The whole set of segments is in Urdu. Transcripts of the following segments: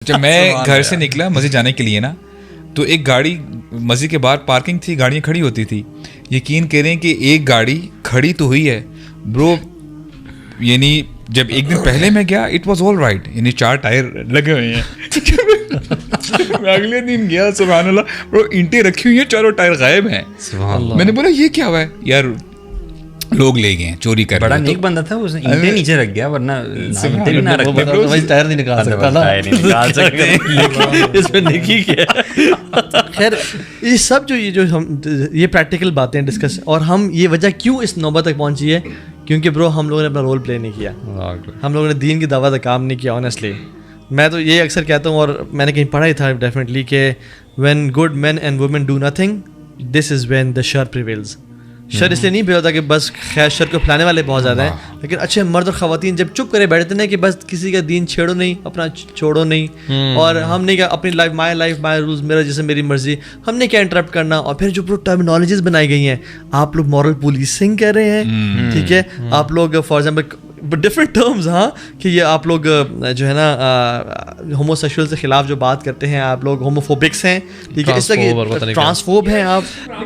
جب میں گھر سے نکلا مسجد جانے کے لیے نا تو ایک گاڑی مسجد کے باہر پارکنگ تھی, گاڑیاں کھڑی ہوتی تھی. یقین کریں کہ ایک گاڑی کھڑی تو ہوئی ہے برو, یعنی جب ایک دن پہلے میں گیا اٹ واز آل رائٹ, یعنی 4 ٹائر لگے ہوئے ہیں. میں اگلے دن گیا سبحان اللہ برو اینٹیں رکھی ہوئی ہیں, 4 ٹائر غائب ہیں. میں نے بولا یہ کیا ہوا ہے یار, لوگ لے گئے ہیں چوری کر. بڑا نیک بندہ تھا, اس نے اینٹیں نیچے رکھ گیا, ورنہ اینٹیں بھی نہ رکھتے وہی ٹائر نہیں نکال سکتا نا, نکال سکتے اس میں نیکی کیا. خیر یہ سب جو ہم یہ پریکٹیکل باتیں ڈسکس, اور ہم یہ وجہ کیوں اس نوبت تک پہنچی ہے کیونکہ برو ہم لوگوں نے اپنا رول پلے نہیں کیا, ہم لوگوں نے دین کی دعوت کا کام نہیں کیا. آنیسٹلی میں تو یہ اکثر کہتا ہوں, اور میں نے کہیں پڑھا ہی تھا ڈیفینیٹلی کہ when good men and women do nothing this is when the شر پریویلز. شر اس لیے نہیں پھیلتا کہ بس خیر شر کو پھیلانے والے بہت زیادہ ہیں, لیکن اچھے مرد اور خواتین جب چپ کرے بیٹھتے ہیں کہ بس کسی کا دین چھیڑو نہیں, اپنا چھوڑو نہیں, اور ہم نے کیا اپنی لائف مائی رولز, میرا جیسے میری مرضی, ہم نے کیا انٹرپٹ کرنا. اور پھر جو ٹرمینالوجیز بنائی گئی ہیں, آپ لوگ مورل پولیسنگ کہہ رہے ہیں, ٹھیک ہے, آپ لوگ فار ایگزامپل ڈفرینٹ ٹرمز, ہاں کہ یہ آپ لوگ جو ہے نا ہومو سیکشول کے خلاف جو بات کرتے ہیں, آپ لوگ ہوموفوبکس ہیں, ٹھیک ہے, اس طرح ٹرانسفوب ہیں, آپ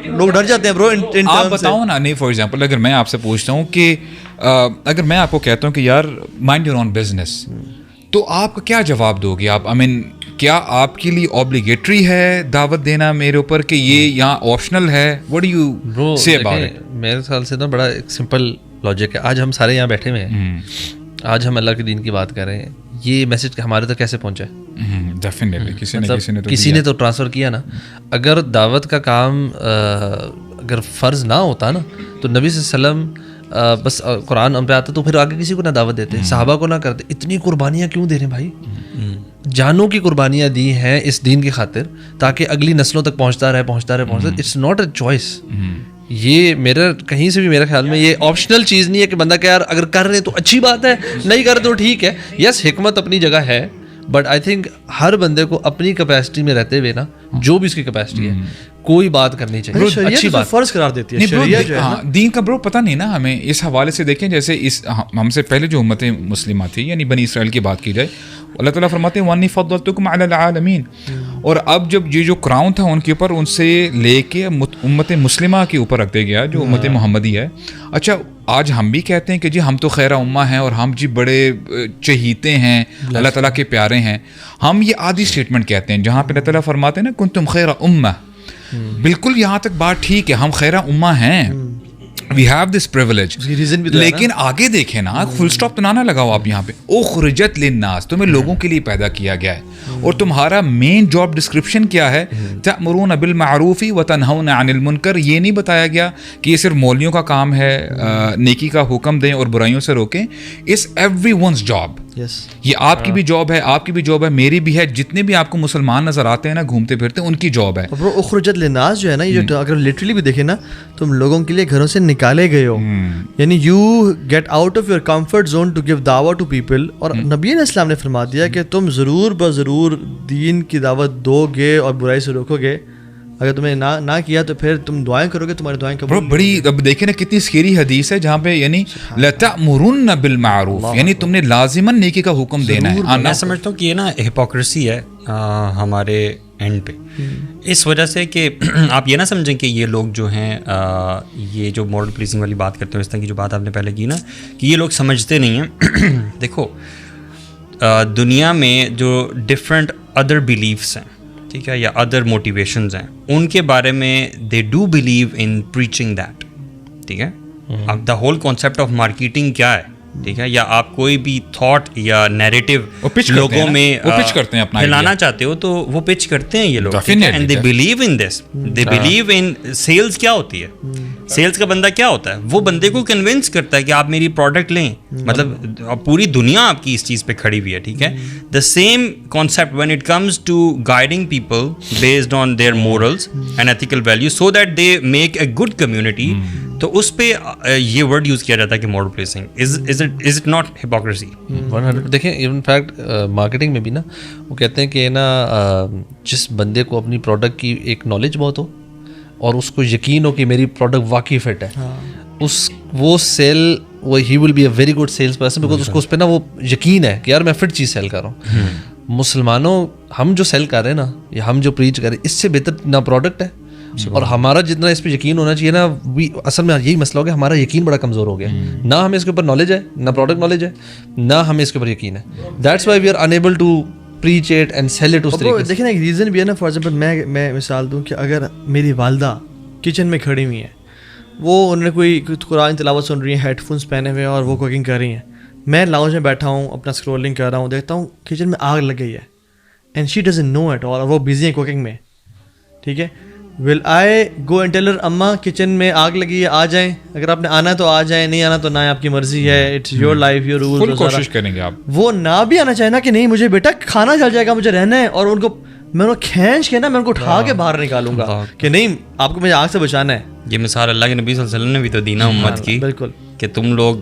لوگ ڈر جاتے ہیں برو. آپ بتاؤ نا, نہیں فار ایگزامپل اگر میں آپ سے پوچھتا ہوں کہ اگر میں آپ کو کہتا ہوں کہ یار مائنڈ یور اون بزنس, تو آپ کا کیا جواب دو گے آپ؟ کیا آپ کے لیے اوبلیگیٹری ہے دعوت دینا میرے اوپر کہ یہ یہاں آپشنل ہے؟ واٹ ڈو یو سے اباؤٹ اٹ؟ میرے خیال سے نا بڑا ایک سمپل لاجک ہے. آج ہم سارے یہاں بیٹھے ہوئے ہیں, آج ہم اللہ کے دین کی بات کر رہے ہیں, یہ میسج ہمارے تک کیسے پہنچا ہے؟ ڈیفینیٹلی کسی نے تو ٹرانسفر کیا نا. اگر دعوت کا کام اگر فرض نہ ہوتا نا تو نبی صلی اللہ علیہ وسلم بس قرآن ہم پہ آتا تو پھر آگے کسی کو نہ دعوت دیتے, صحابہ کو نہ کرتے. اتنی قربانیاں کیوں دے رہے ہیں بھائی؟ جانوں کی قربانیاں دی ہیں اس دین کی خاطر تاکہ اگلی نسلوں تک پہنچتا رہے. It's not a choice. یہ میرا کہیں سے بھی میرے خیال میں یہ آپشنل چیز نہیں ہے کہ بندہ کہ یار اگر کر رہے تو اچھی بات ہے, نہیں کر رہے تو ٹھیک ہے. یس حکمت اپنی جگہ ہے, بٹ آئی تھنک ہر بندے کو اپنی کیپیسٹی میں رہتے ہوئے نا, جو بھی اس کی کیپیسٹی ہے, کوئی بات کرنی چاہیے. اچھی بات فرض قرار دیتی ہے شریعت جو ہے نا دین کا. برو پتہ نہیں نا ہمیں اس حوالے سے دیکھیں, جیسے اس ہم سے پہلے جو امت مسلمہ تھی یعنی بنی اسرائیل کی بات کی جائے, اللہ تعالیٰ فرماتے ہیں وَأَنِّي فَضَّلْتُكُمْ عَلَى الْعَالَمِينَ. اور اب جب یہ جو کراؤن تھا ان کے اوپر, ان سے لے کے امت مسلمہ کے اوپر رکھ دیا گیا جو امت محمدی ہے. اچھا آج ہم بھی کہتے ہیں کہ جی ہم تو خیر امہ ہیں اور ہم جی بڑے چہیتے ہیں, اللہ تعالیٰ کے پیارے ہیں. ہم یہ آدھی اسٹیٹمنٹ کہتے ہیں جہاں پہ اللہ تعالیٰ فرماتے ہیں نا کنتم خیر امہ. بالکل یہاں تک بات ٹھیک ہے, ہم خیر امہ ہیں, وی ہیو دس پریولیج, لیکن آگے دیکھیں نا, فل اسٹاپ تو نہ لگاؤ آپ یہاں پہ. اخرجت للناس, تمہیں لوگوں کے لیے پیدا کیا گیا ہے, اور تمہارا مین جاب ڈسکرپشن کیا ہے؟ تأمرون بالمعروف وتنہون عن المنکر. یہ نہیں بتایا گیا کہ یہ صرف مولویوں کا کام ہے نیکی کا حکم دیں اور برائیوں سے روکیں. It's everyone's job. یہ آپ کی بھی جاب ہے, آپ کی بھی جاب ہے, میری بھی ہے, جتنے بھی آپ کو مسلمان نظر آتے ہیں نا گھومتے پھرتے ان کی جاب ہے. اخرجت للناس جو ہے نا, یہ اگر لٹرلی بھی دیکھیں نا, تم لوگوں کے لیے گھروں سے نکالے گئے ہو, یعنی you get out of your comfort zone to give دعوت ٹو پیپل. اور نبی علیہ السلام نے فرما دیا کہ تم ضرور بضرور دین کی دعوت دو گے اور برائی سے روکو گے. اگر تم نے نہ کیا تو پھر تم دعائیں کرو گے, تمہاری دعائیں قبول. بڑی اب دیکھیں نا کتنی سکیری حدیث ہے جہاں پہ یعنی لَتَأْمُرُنَّ بِالْمَعْرُوفِ, یعنی تم نے لازماً نیکی کا حکم دینا ہے. میں سمجھتا ہوں کہ یہ نا ہپوکریسی ہے ہمارے اینڈ پہ, اس وجہ سے کہ آپ یہ نہ سمجھیں کہ یہ لوگ جو ہیں یہ جو مورل پولیسنگ والی بات کرتے ہیں, اس طرح کی جو بات آپ نے پہلے کی نا کہ یہ لوگ سمجھتے نہیں ہیں. دیکھو دنیا میں جو ڈفرینٹ ادر بلیفس ہیں, ٹھیک ہے, یا ادر موٹیویشنز ہیں, ان کے بارے میں they do believe in preaching that. ٹھیک ہے, اب the whole concept of marketing کیا ہے, ٹھیک ہے, یا آپ کوئی بھی تھاٹ یا نیریٹو لوگوں میں پھیلانا چاہتے ہو تو وہ پچ کرتے ہیں یہ لوگ, and they believe in this, they believe in cells. کیا ہوتی ہے سیلز کا بندہ؟ کیا ہوتا ہے وہ بندے کو کنونس کرتا ہے کہ آپ میری پروڈکٹ لیں, مطلب پوری دنیا آپ کی اس چیز پہ کھڑی ہوئی ہے. ٹھیک ہے, the same concept when it comes to guiding people based on their morals and ethical values so that they make a good community. تو اس پہ یہ ورڈ یوز کیا جاتا ہے کہ moral policing. Is it not hypocrisy? دیکھیں ان فیکٹ مارکیٹنگ میں بھی نا وہ کہتے ہیں کہ نا جس بندے کو اپنی پروڈکٹ کی ایک نالج بہت ہو اور اس کو یقین ہو کہ میری پروڈکٹ واقعی فٹ ہے, وہ سیل وہ ہی will be a very good sales person, because اس کو اس پہ نا وہ یقین ہے کہ یار میں فٹ چیز سیل کر رہا ہوں. مسلمانوں ہم جو سیل کر رہے ہیں نا یا ہم جو پریچ کر رہے ہیں اس سے بہتر نہ پروڈکٹ ہے اور ہمارا جتنا اس پہ یقین ہونا چاہیے نا اصل میں یہی مسئلہ ہو گیا, ہمارا یقین بڑا کمزور ہو گیا, نہ ہمیں اس کے اوپر نالج ہے, نہ پروڈکٹ نالج ہے, نہ ہمیں اس کے اوپر یقین ہے. That's why we are enable to preach it and sell it اس طریقے سے. دیکھیں نا ایک ریزن بھی ہے نا, فار ایگزامپل میں مثال دوں کہ اگر میری والدہ کچن میں کھڑی ہوئی ہیں, وہ انہوں نے کوئی قرآن تلاوت سن رہی ہیں, ہیڈ فونس پہنے ہوئے ہیں اور وہ کوکنگ کر رہی ہیں, میں لاؤنج میں بیٹھا ہوں اپنا اسکرولنگ کر رہا ہوں, دیکھتا ہوں کچن میں آگ لگ گئی ہے and she doesn't know it, اور وہ بزی ہیں کوکنگ میں, ٹھیک ہے, ول آئی گو اینڈ ٹیل ہر اماں کچن میں آگ لگی ہے آ جائیں, اگر آپ نے آنا ہے تو آ جائیں, نہیں آنا تو نہ, آپ کی مرضی ہے, it's your life your rules. کوشش کریں گے آپ, وہ نہ بھی آنا چاہے نا کہ نہیں مجھے بیٹا کھانا چل جائے گا, مجھے رہنا ہے, اور ان کو میں ان کو کھینچ کے نا میں ان کو اٹھا کے باہر نکالوں گا کہ نہیں آپ کو مجھے آگ سے بچانا ہے. یہ مثال اللہ کے نبی صلی اللہ علیہ وسلم نے بھی تو دی نا امت کی, بالکل, کہ تم لوگ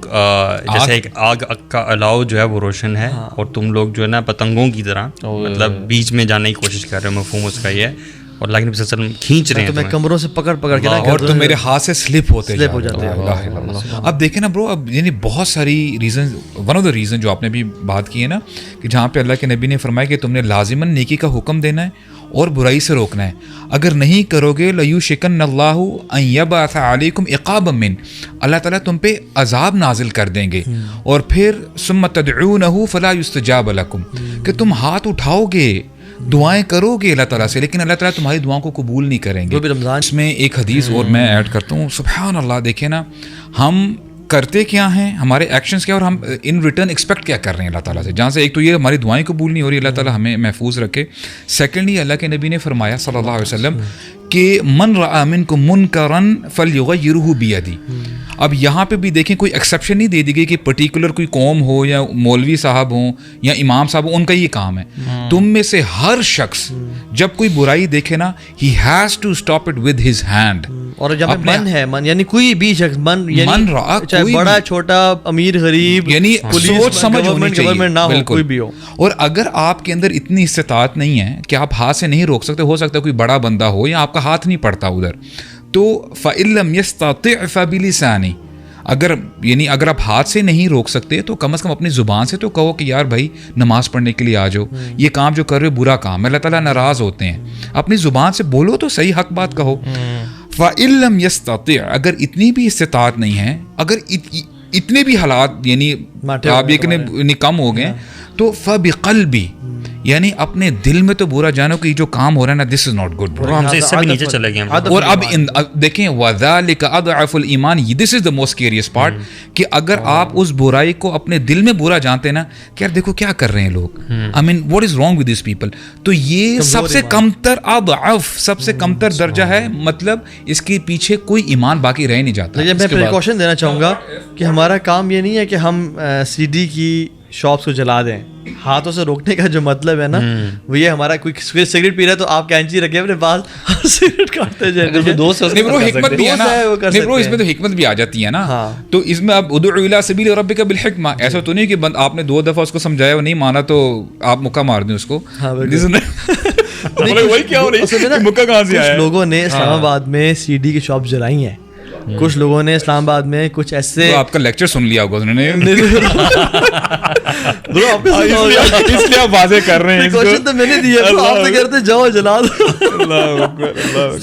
جیسے ایک آگ کا الاؤ جو ہے وہ روشن ہے, اور تم لوگ جو ہے نا پتنگوں کی طرح مطلب بیچ میں جانے کی کوشش کر رہے ہو, مفہوم اس کا یہ ہے, اور اللہ کے نبی صلی اللہ علیہ وسلم کھینچ رہے ہیں, تو میں کمروں سے پکڑ کے نا, اور تو میرے ہاتھ سے سلپ ہوتے ہو جاتے ہیں. اب دیکھیں نا برو, اب یعنی بہت ساری reason, one of the reason جو آپ نے بھی بات کی ہے نا, کہ جہاں پہ اللہ کے نبی نے فرمایا کہ تم نے لازماً نیکی کا حکم دینا ہے اور برائی سے روکنا ہے, اگر نہیں کرو گے لَيُوشِكَنَّ اللَّهُ أَن يَبْعَثَ عَلَيْكُمْ عِقَابًا مِّنْهُ, اللہ تعالیٰ تم پہ عذاب نازل کر دیں گے, اور پھر ثُمَّ تَدْعُونَهُ فَلَا يُسْتَجَابَ لَكُمْ, کہ تم ہاتھ اٹھاؤ گے, دعائیں کرو گے اللہ تعالیٰ سے, لیکن اللہ تعالیٰ تمہاری دعاؤں کو قبول نہیں کریں گے. اس میں ایک حدیث اور میں ایڈ کرتا ہوں, سبحان اللہ, دیکھیں نا ہم کرتے کیا ہیں, ہمارے ایکشنز کیا, اور ہم ان ریٹرن ایکسپیکٹ کیا کر رہے ہیں اللہ تعالیٰ سے, جہاں سے ایک تو یہ ہماری دعائیں قبول نہیں ہو رہی, اللہ تعالیٰ ہمیں محفوظ رکھے. سیکنڈلی اللہ کے نبی نے فرمایا صلی اللہ علیہ وسلم کہ من رأى منکم منکرا فلیغیرہ بیدی. اب یہاں پہ بھی دیکھیں کوئی ایکسیپشن نہیں دے دی گئی کہ پرٹیکولر کوئی قوم ہو یا مولوی صاحب ہوں یا امام صاحب ہوں, ان کا یہ کام ہے. تم میں سے ہر شخص جب کوئی برائی دیکھے نا, he has to stop it with his hand. اور جب من ہے, من یعنی کوئی بھی شخص, من چاہے بڑا چھوٹا امیر غریب, یعنی سوچ سمجھ ہونی چاہیے, نہ ہو کوئی بھی ہو. اور اگر آپ کے اندر اتنی استطاعت نہیں ہے کہ آپ ہاتھ سے نہیں روک سکتے, ہو سکتا ہے کوئی بڑا بندہ ہو یا آپ کا ہاتھ نہیں پڑتا ادھر, تو فَإِن لَّمْ يَسْتَطِعْ فَبِلِسَانِهِ, اگر آپ ہاتھ سے نہیں روک سکتے تو کم از کم اپنی زبان سے تو کہو کہ یار بھائی نماز پڑھنے کے لیے آ جاؤ, یہ کام جو کر رہے ہو برا کام ہے, اللہ تعالیٰ ناراض ہوتے ہیں. اپنی زبان سے بولو تو صحیح حق بات کہو. فَإِن لَّمْ يَسْتَطِعْ, اگر اتنی بھی استطاعت نہیں ہے, اگر اتنے بھی حالات یعنی آپ یہ کم ہو گئے, تو فَبِقَلْبِ, یعنی اپنے دل میں تو برا جانو کہ یہ جو کام ہو رہا ہے نا, دس از ناٹ گڈ. ہم سے اس سے بھی نیچے چلے گئے. اور اب دیکھیں وَذَلِكَ أَضْعَفُ الْإِيمَانِ, دس از دا موسٹ سکیریس پارٹ, کہ اگر آپ اس برائی کو اپنے دل میں برا جانتے ہیں نا کہ یار دیکھو کیا کر رہے ہیں لوگ, I mean what is wrong with these people, تو یہ سب سے کمتر اضعف, سب سے کمتر درجہ ہے, مطلب اس کے پیچھے کوئی ایمان باقی رہ نہیں جاتا. لیکن میں پریکاشن دینا چاہوں گا کہ ہمارا کام یہ نہیں ہے کہ ہم سی ڈی کی شاپس کو جلا دیں. ہاتھوں سے روکنے کا جو مطلب ہے نا وہ یہ, ہمارا کوئی سگریٹ پی رہا ہے تو آپ کینچی رکھے اپنے پاس سگریٹ کاٹتے جائیں. حکمت بھی ہے نا, اس میں تو حکمت بھی آ جاتی ہے نا, تو اس میں اب ادعو الی سبیل ربک بالحکمہ, ایسا تو نہیں کہ آپ نے 2 دفعہ اس کو سمجھایا وہ نہیں مانا تو آپ مکہ مار دیں اس کو. کچھ لوگوں نے اسلام آباد میں سی ڈی کی شاپ جلائی ہیں, کچھ لوگوں نے اسلام آباد میں کچھ ایسے, آپ کا لیکچر سن لیا ہوگا انہوں نے, اس لیے آپ واضح کر رہے ہیں. کوشچن تو میں نے دیا, آپ سے کہتے جاؤ جلا دو.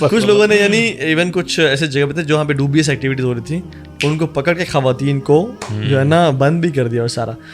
کچھ لوگوں نے یعنی ایون کچھ ایسے جگہ پہ تھے جہاں پہ ڈوبیس ایکٹیویٹیز ہو رہی تھی, ان کو پکڑ کے خواتین کو جو ہے نا بند بھی کر دیا اور سارا.